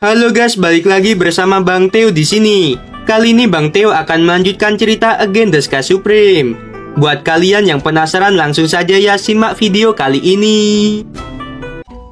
Halo guys, balik lagi bersama Bang Teo di sini. Kali ini Bang Teo akan melanjutkan cerita Again the Sky Supreme. Buat kalian yang penasaran, langsung saja ya simak video kali ini.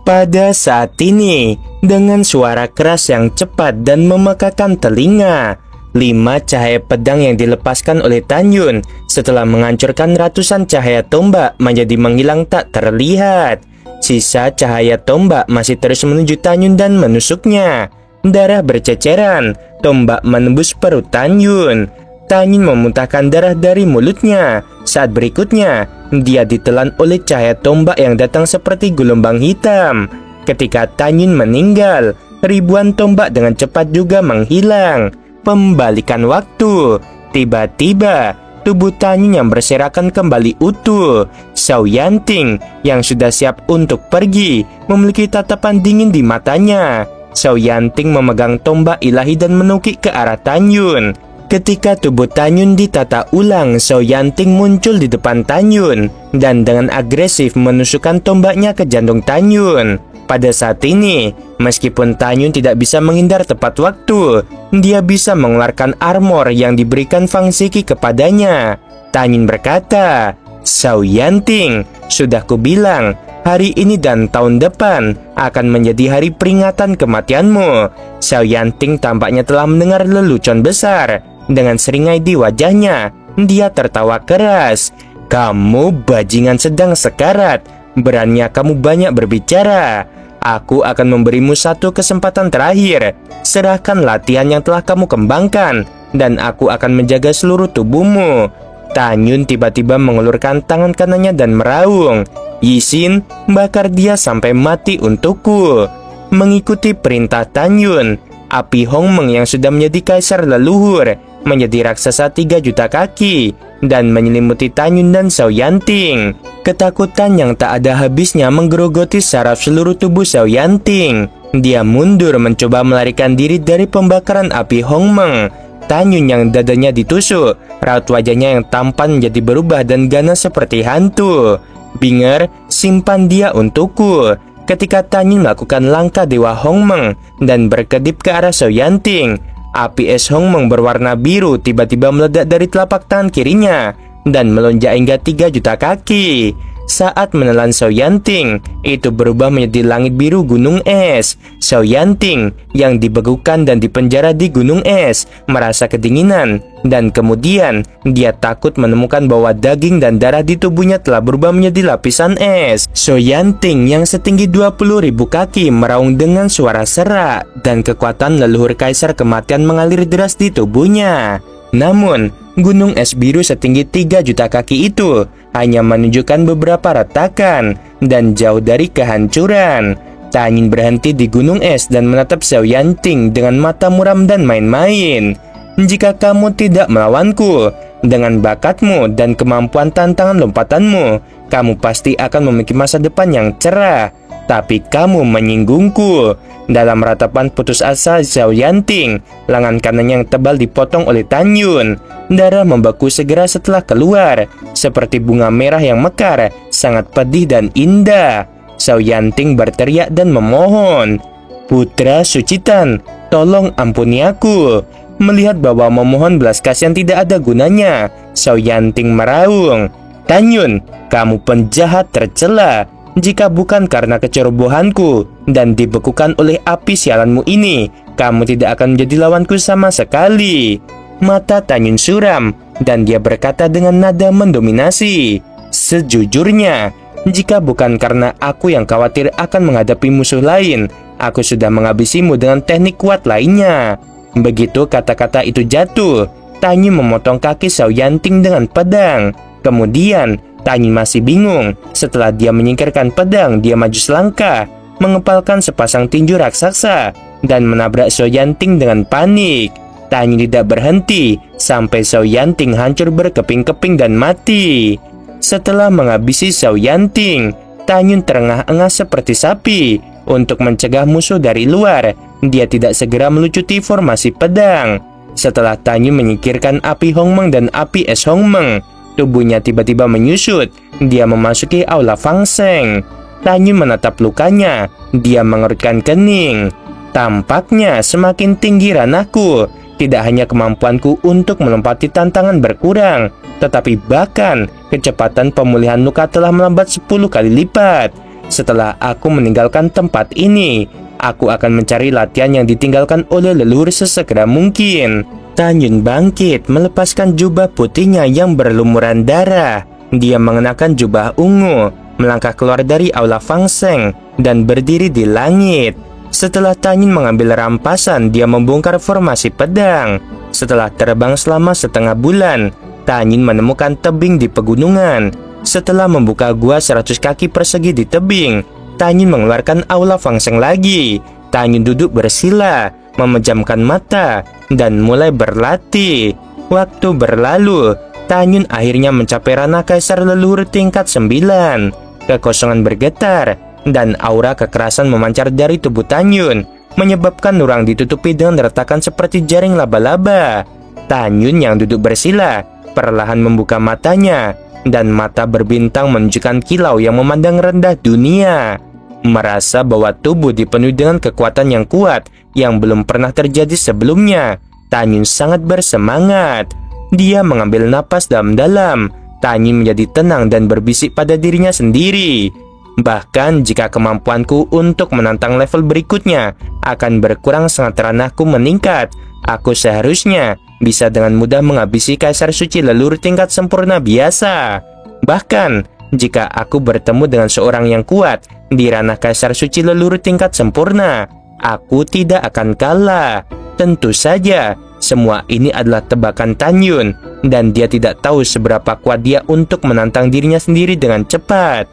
Pada saat ini, dengan suara keras yang cepat dan memekakan telinga, 5 cahaya pedang yang dilepaskan oleh Tanyun setelah menghancurkan ratusan cahaya tombak menjadi menghilang tak terlihat. Sisa cahaya tombak masih terus menuju Tanyun dan menusuknya. Darah berceceran, tombak menembus perut Tanyun. Tanyun memuntahkan darah dari mulutnya. Saat berikutnya, dia ditelan oleh cahaya tombak yang datang seperti gelombang hitam. Ketika Tanyun meninggal, ribuan tombak dengan cepat juga menghilang. Pembalikan waktu. Tiba-tiba, tubuh Tanyun yang berserakan kembali utuh. Xiao Yanting yang sudah siap untuk pergi memiliki tatapan dingin di matanya. Xiao Yanting memegang tombak ilahi dan menukik ke arah Tanyun. Ketika tubuh Tanyun ditata ulang, Xiao Yanting muncul di depan Tanyun dan dengan agresif menusukkan tombaknya ke jantung Tanyun. Pada saat ini, meskipun Tanyun tidak bisa menghindar tepat waktu, dia bisa mengeluarkan armor yang diberikan Fang Ziki kepadanya. Tanyun berkata, "Xiao Yanting, sudah kubilang, hari ini dan tahun depan akan menjadi hari peringatan kematianmu." Xiao Yanting tampaknya telah mendengar lelucon besar. Dengan seringai di wajahnya, dia tertawa keras. "Kamu bajingan sedang sekarat. Beraninya kamu banyak berbicara. Aku akan memberimu satu kesempatan terakhir. Serahkan latihan yang telah kamu kembangkan, dan aku akan menjaga seluruh tubuhmu." Tanyun tiba-tiba mengulurkan tangan kanannya dan meraung, "Yixin, bakar dia sampai mati untukku." Mengikuti perintah Tanyun, api Hongmeng yang sudah menjadi kaisar leluhur menjadi raksasa 3 juta kaki dan menyelimuti Tanyun dan Xiao Yanting. Ketakutan yang tak ada habisnya menggerogoti saraf seluruh tubuh Xiao Yanting. Dia mundur mencoba melarikan diri dari pembakaran api Hongmeng. Tanyun yang dadanya ditusuk, raut wajahnya yang tampan menjadi berubah dan ganas seperti hantu. "Binger, simpan dia untukku." Ketika Tanyun melakukan langkah Dewa Hongmeng dan berkedip ke arah Xiao Yanting, api es Hongmeng berwarna biru tiba-tiba meledak dari telapak tangan kirinya dan melonjak hingga 3 juta kaki. Saat menelan Xiao Yanting, itu berubah menjadi langit biru gunung es. Xiao Yanting yang dibekukan dan dipenjara di gunung es merasa kedinginan, dan kemudian dia takut menemukan bahwa daging dan darah di tubuhnya telah berubah menjadi lapisan es. Xiao Yanting yang setinggi 20.000 kaki meraung dengan suara serak, dan kekuatan leluhur kaisar kematian mengalir deras di tubuhnya. Namun, gunung es biru setinggi 3 juta kaki itu hanya menunjukkan beberapa retakan dan jauh dari kehancuran. Tanyun berhenti di gunung es dan menatap Xiao Yanting dengan mata muram dan main-main. "Jika kamu tidak melawanku, dengan bakatmu dan kemampuan tantangan lompatanmu, kamu pasti akan memiliki masa depan yang cerah. Tapi kamu menyinggungku." Dalam ratapan putus asa Xiao Yanting, lengan kanannya yang tebal dipotong oleh Tanyun. Darah membeku segera setelah keluar, seperti bunga merah yang mekar, sangat pedih dan indah. Xiao Yanting berteriak dan memohon, "Putra Sucitan, tolong ampuni aku." Melihat bahwa memohon belas kasihan tidak ada gunanya, Xiao Yanting meraung, "Tanyun, kamu penjahat tercela. Jika bukan karena kecerobohanku dan dibekukan oleh api sialanmu ini, kamu tidak akan menjadi lawanku sama sekali." Mata Tanyun suram dan dia berkata dengan nada mendominasi, "Sejujurnya, jika bukan karena aku yang khawatir akan menghadapi musuh lain, aku sudah menghabisimu dengan teknik kuat lainnya." Begitu kata-kata itu jatuh, Tanyun memotong kaki Xiao Yanting dengan pedang. Kemudian Tanyun masih bingung. Setelah dia menyingkirkan pedang, dia maju selangkah, mengepalkan sepasang tinju raksasa dan menabrak Xiao Yanting dengan panik. Tanyun tidak berhenti sampai Xiao Yanting hancur berkeping-keping dan mati. Setelah menghabisi Xiao Yanting, Tanyun terengah-engah seperti sapi. Untuk mencegah musuh dari luar, dia tidak segera melucuti formasi pedang. Setelah Tanyun menyingkirkan api Hongmeng dan api es Hongmeng, tubuhnya tiba-tiba menyusut. Dia memasuki aula Fang Zeng. Tanyun menatap lukanya. Dia mengerutkan kening. Tampaknya semakin tinggi ranahku. Tidak hanya kemampuanku untuk melompati tantangan berkurang, tetapi bahkan kecepatan pemulihan luka telah melambat 10 kali lipat. Setelah aku meninggalkan tempat ini, aku akan mencari latihan yang ditinggalkan oleh leluhur sesegera mungkin. Tan Yun bangkit, melepaskan jubah putihnya yang berlumuran darah. Dia mengenakan jubah ungu, melangkah keluar dari aula Fang Seng, dan berdiri di langit. Setelah Tan Yun mengambil rampasan, dia membongkar formasi pedang. Setelah terbang selama setengah bulan, Tan Yun menemukan tebing di pegunungan. Setelah membuka gua 100 kaki persegi di tebing, Tan Yun mengeluarkan aula Fang Seng lagi. Tan Yun duduk bersila, memejamkan mata, dan mulai berlatih. Waktu berlalu, Tan Yun akhirnya mencapai ranah kaisar leluhur tingkat 9. Kekosongan bergetar, dan aura kekerasan memancar dari tubuh Tan Yun, menyebabkan ruang ditutupi dengan retakan seperti jaring laba-laba. Tan Yun yang duduk bersila perlahan membuka matanya, dan mata berbintang menunjukkan kilau yang memandang rendah dunia. Merasa bahwa tubuh dipenuhi dengan kekuatan yang kuat yang belum pernah terjadi sebelumnya, Tan Yun sangat bersemangat. Dia mengambil napas dalam-dalam. Tan Yun menjadi tenang dan berbisik pada dirinya sendiri. Bahkan jika kemampuanku untuk menantang level berikutnya akan berkurang saat ranahku meningkat, aku seharusnya bisa dengan mudah menghabisi kaisar suci leluhur tingkat sempurna biasa. Bahkan jika aku bertemu dengan seorang yang kuat di ranah kaisar suci leluhur tingkat sempurna, aku tidak akan kalah. Tentu saja semua ini adalah tebakan Tan Yun, dan dia tidak tahu seberapa kuat dia untuk menantang dirinya sendiri dengan cepat.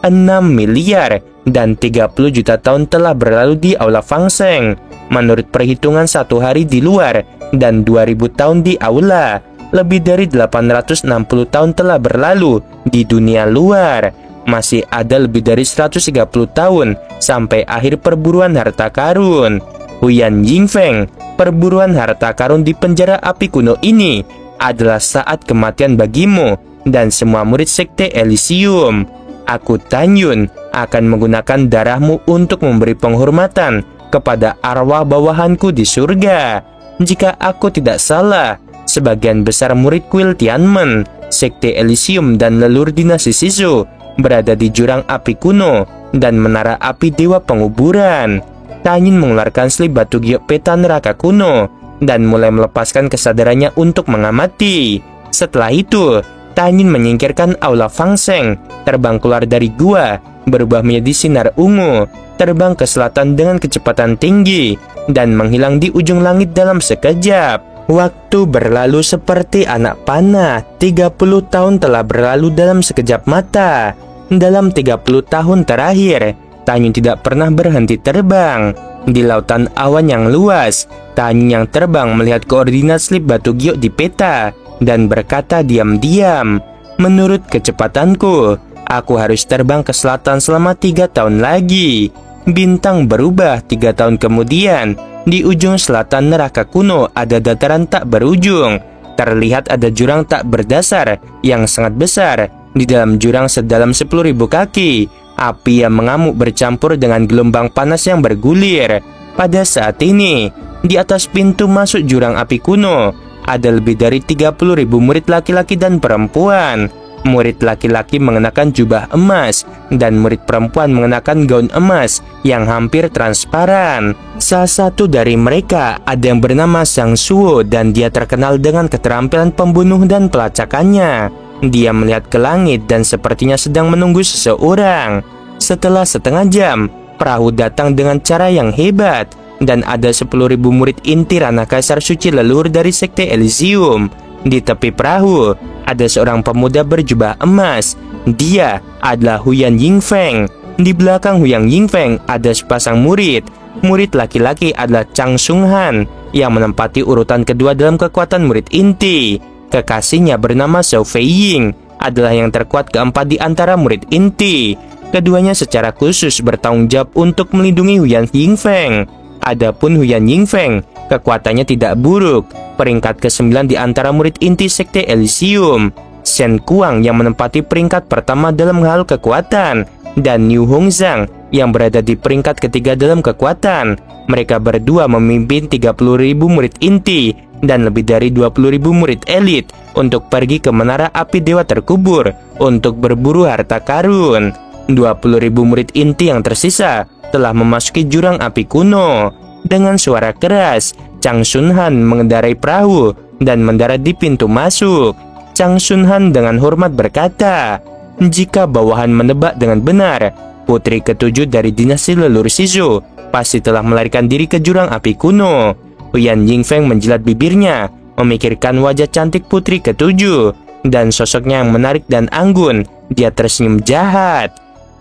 6 miliar dan 30 juta tahun telah berlalu di aula Fang Seng. Menurut perhitungan 1 hari di luar dan 2000 tahun di aula, lebih dari 860 tahun telah berlalu di dunia luar. Masih ada lebih dari 130 tahun sampai akhir perburuan harta karun. Huyan Yingfeng, perburuan harta karun di penjara api kuno ini adalah saat kematian bagimu dan semua murid sekte Elysium. Aku Tan Yun akan menggunakan darahmu untuk memberi penghormatan kepada arwah bawahanku di surga. Jika aku tidak salah, sebagian besar murid kuil Tianmen, sekte Elysium dan leluhur dinasti Shizu berada di jurang api kuno dan menara api dewa penguburan. Tan Yun mengeluarkan selip batu giok peta neraka kuno dan mulai melepaskan kesadarannya untuk mengamati. Setelah itu, Tan Yun menyingkirkan aula Fang Seng, terbang keluar dari gua, berubah menjadi sinar ungu, terbang ke selatan dengan kecepatan tinggi, dan menghilang di ujung langit dalam sekejap. Waktu berlalu seperti anak panah. 30 tahun telah berlalu dalam sekejap mata. Dalam 30 tahun terakhir, Tan Yun tidak pernah berhenti terbang. Di lautan awan yang luas, Tan Yun yang terbang melihat koordinat slip batu giok di peta dan berkata diam-diam, "Menurut kecepatanku, aku harus terbang ke selatan selama 3 tahun lagi." Bintang berubah 3 tahun kemudian. Di ujung selatan neraka kuno ada dataran tak berujung. Terlihat ada jurang tak berdasar yang sangat besar. Di dalam jurang sedalam 10.000 kaki, api yang mengamuk bercampur dengan gelombang panas yang bergulir. Pada saat ini, di atas pintu masuk jurang api kuno, ada lebih dari 30.000 murid laki-laki dan perempuan. Murid laki-laki mengenakan jubah emas dan murid perempuan mengenakan gaun emas yang hampir transparan. Salah satu dari mereka ada yang bernama Sang Suo dan dia terkenal dengan keterampilan pembunuh dan pelacakannya. Dia melihat ke langit dan sepertinya sedang menunggu seseorang. Setelah setengah jam, perahu datang dengan cara yang hebat dan ada 10.000 murid inti ranah kaisar suci leluhur dari sekte Elysium. Di tepi perahu, ada seorang pemuda berjubah emas. Dia adalah Huyan Yingfeng. Di belakang Huyan Yingfeng ada sepasang murid. Murid laki-laki adalah Chang Sung Han yang menempati urutan kedua dalam kekuatan murid inti. Kekasihnya bernama Zhao Feiying adalah yang terkuat keempat di antara murid inti. Keduanya secara khusus bertanggung jawab untuk melindungi Huyan Yingfeng. Adapun Huyan Yingfeng, kekuatannya tidak buruk. Peringkat ke-9 di antara murid inti sekte Elysium. Shen Kuang yang menempati peringkat pertama dalam hal kekuatan, dan Niu Hongzhang yang berada di peringkat ketiga dalam kekuatan. Mereka berdua memimpin 30.000 murid inti dan lebih dari 20.000 murid elit untuk pergi ke menara api dewa terkubur untuk berburu harta karun. 20.000 murid inti yang tersisa telah memasuki jurang api kuno. Dengan suara keras, Chang Sun Han mengendarai perahu dan mendarat di pintu masuk. Chang Sun Han dengan hormat berkata, "Jika bawahan menebak dengan benar, putri ketujuh dari dinasti leluhur Shizhou pasti telah melarikan diri ke jurang api kuno." Huyan Yingfeng menjilat bibirnya, memikirkan wajah cantik putri ketujuh dan sosoknya yang menarik dan anggun. Dia tersenyum jahat.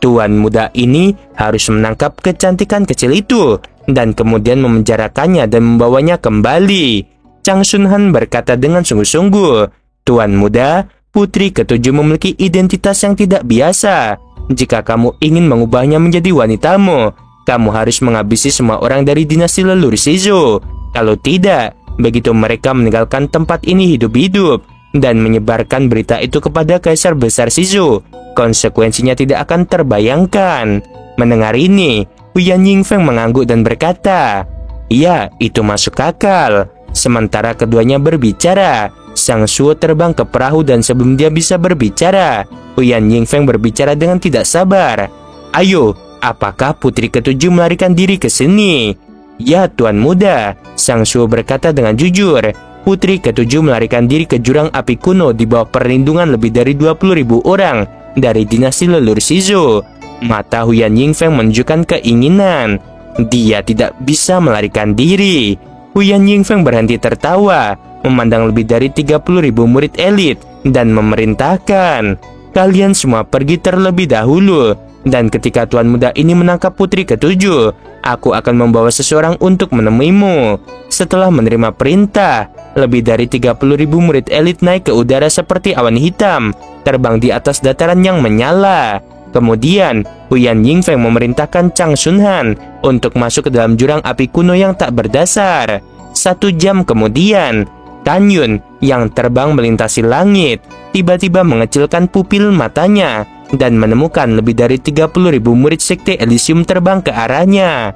Tuan muda ini harus menangkap kecantikan kecil itu dan kemudian memenjarakannya dan membawanya kembali. Chang Sun Han berkata dengan sungguh-sungguh, "Tuan muda, putri ketujuh memiliki identitas yang tidak biasa. Jika kamu ingin mengubahnya menjadi wanitamu, kamu harus menghabisi semua orang dari dinasti leluhur Shizhou. Kalau tidak, begitu mereka meninggalkan tempat ini hidup-hidup dan menyebarkan berita itu kepada Kaisar Besar Shizhou, konsekuensinya tidak akan terbayangkan." Mendengar ini, Huyan Yingfeng mengangguk dan berkata, "Ya, itu masuk akal." Sementara keduanya berbicara, Sang Shuo terbang ke perahu dan sebelum dia bisa berbicara, Huyan Yingfeng berbicara dengan tidak sabar. "Ayo, apakah putri ketujuh melarikan diri ke sini?" "Ya, Tuan Muda," Sang Shuo berkata dengan jujur. "Putri ketujuh melarikan diri ke jurang api kuno di bawah perlindungan lebih dari 20.000 orang dari dinasti leluhur Shizhou." Mata Huyan Yingfeng menunjukkan keinginan. Dia tidak bisa melarikan diri. Huyan Yingfeng berhenti tertawa, memandang lebih dari 30.000 murid elit dan memerintahkan, "Kalian semua pergi terlebih dahulu, dan ketika tuan muda ini menangkap putri ketujuh, aku akan membawa seseorang untuk menemuimu." Setelah menerima perintah, lebih dari 30.000 murid elit naik ke udara seperti awan hitam, terbang di atas dataran yang menyala. Kemudian, Huyan Yingfeng memerintahkan Chang Sun Han untuk masuk ke dalam jurang api kuno yang tak berdasar. 1 jam kemudian, Tan Yun yang terbang melintasi langit tiba-tiba mengecilkan pupil matanya dan menemukan lebih dari 30.000 murid Sekte Elysium terbang ke arahnya.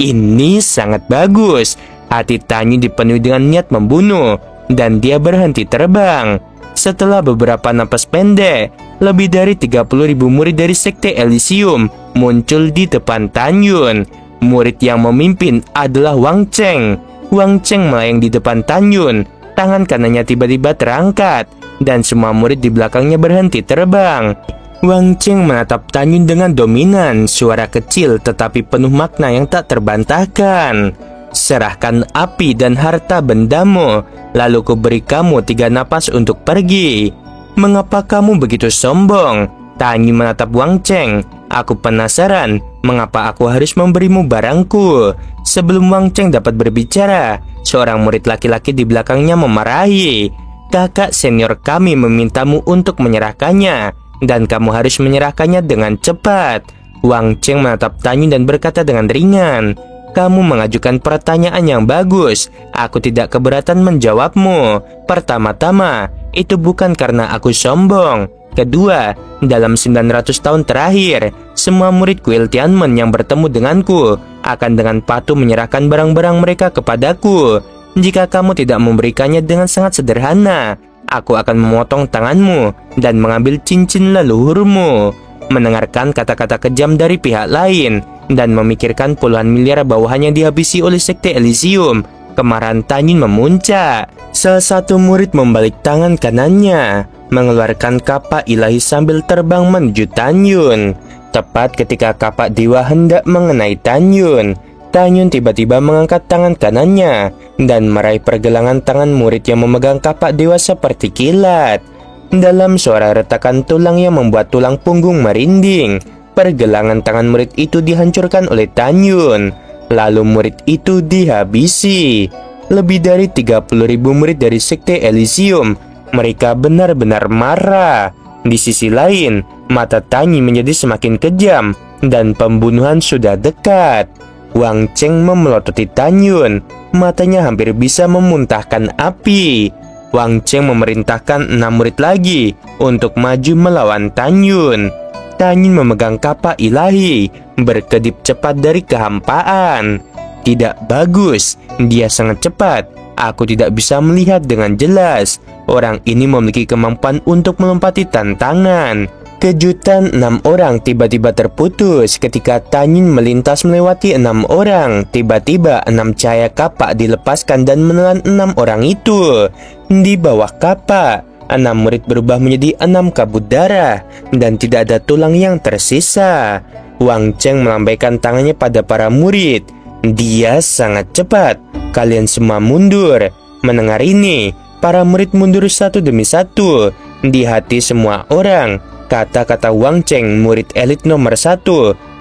Ini sangat bagus. Hati Tan Yun dipenuhi dengan niat membunuh dan dia berhenti terbang. Setelah beberapa napas pendek, lebih dari 30.000 murid dari Sekte Elysium muncul di depan Tan Yun. Murid yang memimpin adalah Wang Cheng. Wang Cheng melayang di depan Tan Yun. Tangan kanannya tiba-tiba terangkat dan semua murid di belakangnya berhenti terbang. Wang Cheng menatap Tan Yun dengan dominan, suara kecil tetapi penuh makna yang tak terbantahkan. "Serahkan api dan harta bendamu, lalu kuberi kamu 3 napas untuk pergi." "Mengapa kamu begitu sombong?" Tan Yun menatap Wang Cheng. "Aku penasaran, mengapa aku harus memberimu barangku?" Sebelum Wang Cheng dapat berbicara, seorang murid laki-laki di belakangnya memarahi. "Kakak senior kami memintamu untuk menyerahkannya, dan kamu harus menyerahkannya dengan cepat." Wang Cheng menatap Tan Yun dan berkata dengan ringan, "Kamu mengajukan pertanyaan yang bagus. Aku tidak keberatan menjawabmu. Pertama-tama, itu bukan karena aku sombong. Kedua, dalam 900 tahun terakhir, semua murid kuil Tianmen yang bertemu denganku akan dengan patuh menyerahkan barang-barang mereka kepadaku. Jika kamu tidak memberikannya dengan sangat sederhana, aku akan memotong tanganmu dan mengambil cincin leluhurmu." Mendengarkan kata-kata kejam dari pihak lain dan memikirkan puluhan miliar bawahan yang dihabisi oleh Sekte Elysium, kemarahan Tan Yun memuncak. Salah satu murid membalik tangan kanannya, mengeluarkan kapak ilahi sambil terbang menuju Tan Yun. Tepat ketika kapak dewa hendak mengenai Tan Yun, Tan Yun tiba-tiba mengangkat tangan kanannya dan meraih pergelangan tangan murid yang memegang kapak dewa seperti kilat. Dalam suara retakan tulang yang membuat tulang punggung merinding, pergelangan tangan murid itu dihancurkan oleh Tan Yun. Lalu murid itu dihabisi. Lebih dari 30.000 murid dari Sekte Elysium. Mereka benar-benar marah. Di sisi lain, mata Tan Yun menjadi semakin kejam dan pembunuhan sudah dekat. Wang Cheng memelototi Tan Yun. Matanya hampir bisa memuntahkan api. Wang Cheng memerintahkan 6 murid lagi untuk maju melawan Tan Yun. Tanyun memegang kapak ilahi, berkedip cepat dari kehampaan. Tidak bagus, dia sangat cepat. Aku tidak bisa melihat dengan jelas. Orang ini memiliki kemampuan untuk melompati tantangan. Kejutan 6 orang tiba-tiba terputus ketika Tanyun melintas melewati 6 orang. Tiba-tiba 6 cahaya kapak dilepaskan dan menelan 6 orang itu. Di bawah kapak, 6 murid berubah menjadi 6 kabut darah dan tidak ada tulang yang tersisa. Wang Cheng melambaikan tangannya pada para murid. Dia sangat cepat. Kalian semua mundur. Mendengar ini, para murid mundur satu demi satu. Di hati semua orang, kata-kata Wang Cheng, murid elit nomor 1,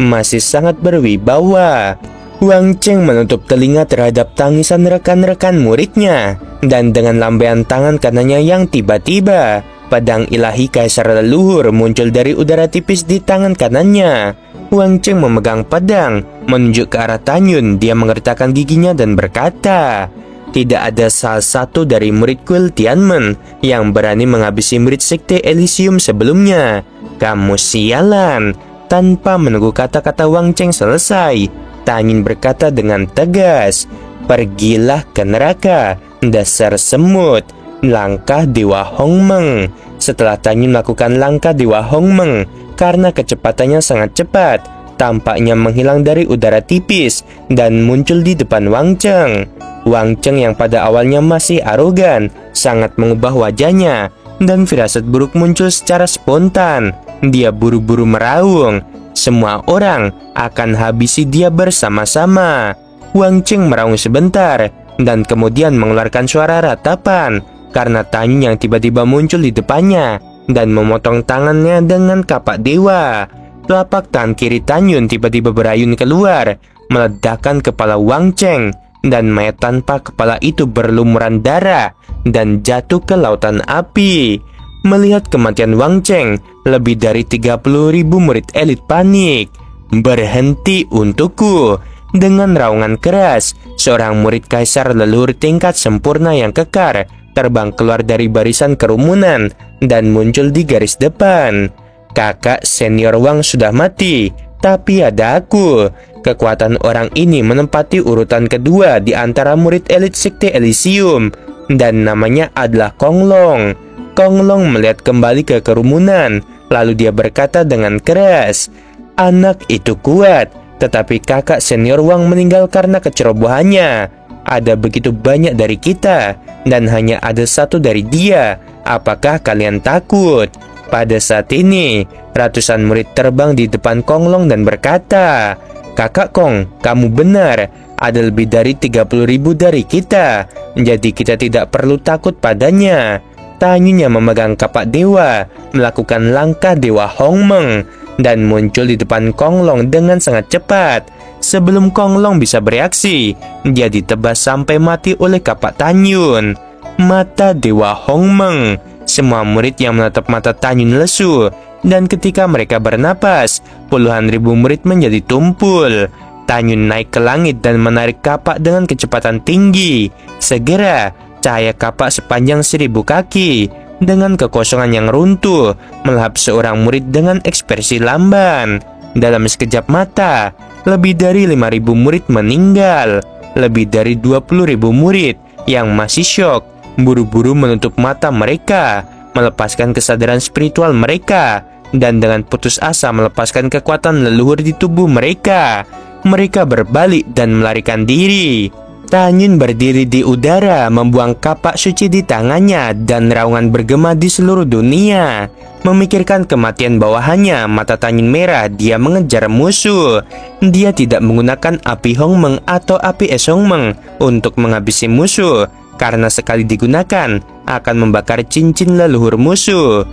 masih sangat berwibawa. Wang Cheng menutup telinga terhadap tangisan rekan-rekan muridnya, dan dengan lambaian tangan kanannya yang tiba-tiba, pedang ilahi kaisar leluhur muncul dari udara tipis di tangan kanannya. Wang Cheng memegang pedang, menunjuk ke arah Tanyun. Dia mengertakkan giginya dan berkata, tidak ada salah satu dari murid kuil Tianmen yang berani menghabisi murid sekte Elysium sebelumnya. Kamu sialan. Tanpa menunggu kata-kata Wang Cheng selesai, Tanyun berkata dengan tegas, pergilah ke neraka, dasar semut. Langkah Dewa Hongmeng. Setelah Tanyun melakukan langkah Dewa Hongmeng, karena kecepatannya sangat cepat, tampaknya menghilang dari udara tipis dan muncul di depan Wang Cheng. Wang Cheng yang pada awalnya masih arogan, sangat mengubah wajahnya, dan firasat buruk muncul secara spontan. Dia buru-buru meraung, semua orang akan habisi dia bersama-sama. Wang Cheng meraung sebentar, dan kemudian mengeluarkan suara ratapan, karena Tanyun yang tiba-tiba muncul di depannya, dan memotong tangannya dengan kapak dewa. Telapak tangan kiri Tanyun tiba-tiba berayun keluar, meledakkan kepala Wang Cheng, dan mayat tanpa kepala itu berlumuran darah dan jatuh ke lautan api. Melihat kematian Wang Cheng, lebih dari 30.000 murid elit panik. Berhenti untukku. Dengan raungan keras, seorang murid kaisar leluhur tingkat sempurna yang kekar terbang keluar dari barisan kerumunan dan muncul di garis depan. Kakak senior Wang sudah mati, tapi ada aku. Kekuatan orang ini menempati urutan kedua di antara murid elit sekte Elysium, dan namanya adalah Kong Long. Kong Long melihat kembali ke kerumunan, lalu dia berkata dengan keras, anak itu kuat, tetapi kakak senior Wang meninggal karena kecerobohannya. Ada begitu banyak dari kita, dan hanya ada satu dari dia. Apakah kalian takut? Pada saat ini, ratusan murid terbang di depan Kong Long dan berkata, kakak Kong, kamu benar. Ada lebih dari 30.000 dari kita, jadi kita tidak perlu takut padanya. Tanyun yang memegang kapak dewa melakukan langkah Dewa Hongmeng dan muncul di depan Kong Long dengan sangat cepat. Sebelum Kong Long bisa bereaksi, dia ditebas sampai mati oleh kapak Tanyun. Mata Dewa Hongmeng. Semua murid yang menatap mata Tanyun lesu, dan ketika mereka bernapas, puluhan ribu murid menjadi tumpul. Tanyun naik ke langit dan menarik kapak dengan kecepatan tinggi. Segera, cahaya kapak sepanjang 1000 kaki dengan kekosongan yang runtuh melahap seorang murid dengan ekspresi lamban. Dalam sekejap mata, lebih dari 5.000 murid meninggal. Lebih dari 20.000 murid yang masih syok buru-buru menutup mata mereka, melepaskan kesadaran spiritual mereka, dan dengan putus asa melepaskan kekuatan leluhur di tubuh mereka. Mereka berbalik dan melarikan diri. Tanyun berdiri di udara, membuang kapak suci di tangannya, dan raungan bergema di seluruh dunia. Memikirkan kematian bawahannya, mata Tanyun merah. Dia mengejar musuh. Dia tidak menggunakan api Hongmeng atau api es Hongmeng untuk menghabisi musuh, karena sekali digunakan akan membakar cincin leluhur musuh.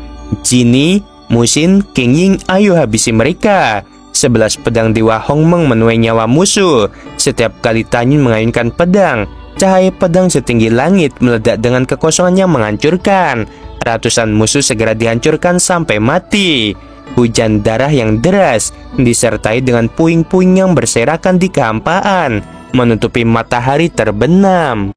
Jinny, Musin, King Ying, ayo habisi mereka. 11 pedang Dewa Hongmeng menuai nyawa musuh. Setiap kali Tanyun mengayunkan pedang, cahaya pedang setinggi langit meledak dengan kekosongan yang menghancurkan. Ratusan musuh segera dihancurkan sampai mati. Hujan darah yang deras disertai dengan puing-puing yang berserakan di kehampaan, menutupi matahari terbenam.